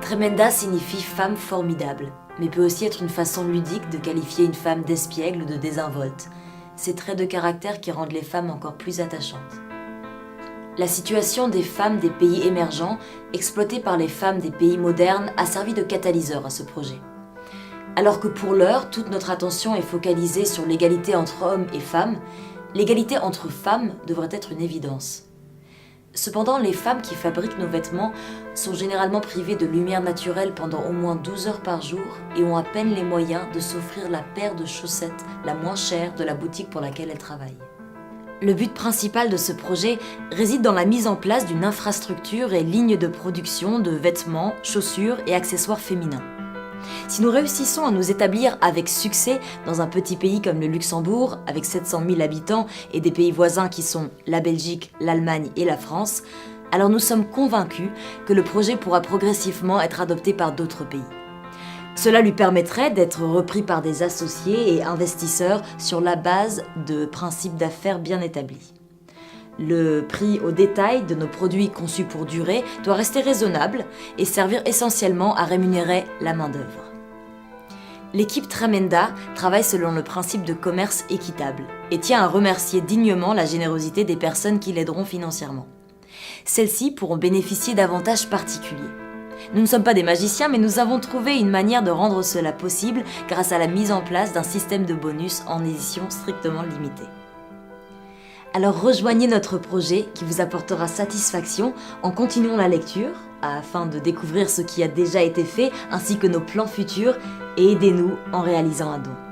Tremenda signifie femme formidable, mais peut aussi être une façon ludique de qualifier une femme d'espiègle ou de désinvolte. Ces traits de caractère qui rendent les femmes encore plus attachantes. La situation des femmes des pays émergents, exploitées par les femmes des pays modernes, a servi de catalyseur à ce projet. Alors que pour l'heure, toute notre attention est focalisée sur l'égalité entre hommes et femmes, l'égalité entre femmes devrait être une évidence. Cependant, les femmes qui fabriquent nos vêtements sont généralement privées de lumière naturelle pendant au moins 12 heures par jour et ont à peine les moyens de s'offrir la paire de chaussettes la moins chère de la boutique pour laquelle elles travaillent. Le but principal de ce projet réside dans la mise en place d'une infrastructure et ligne de production de vêtements, chaussures et accessoires féminins. Si nous réussissons à nous établir avec succès dans un petit pays comme le Luxembourg, avec 700 000 habitants et des pays voisins qui sont la Belgique, l'Allemagne et la France, alors nous sommes convaincus que le projet pourra progressivement être adopté par d'autres pays. Cela lui permettrait d'être repris par des associés et investisseurs sur la base de principes d'affaires bien établis. Le prix au détail de nos produits conçus pour durer doit rester raisonnable et servir essentiellement à rémunérer la main-d'œuvre. L'équipe Tremenda travaille selon le principe de commerce équitable et tient à remercier dignement la générosité des personnes qui l'aideront financièrement. Celles-ci pourront bénéficier d'avantages particuliers. Nous ne sommes pas des magiciens, mais nous avons trouvé une manière de rendre cela possible grâce à la mise en place d'un système de bonus en édition strictement limitée. Alors rejoignez notre projet qui vous apportera satisfaction en continuant la lecture afin de découvrir ce qui a déjà été fait ainsi que nos plans futurs et aidez-nous en réalisant un don.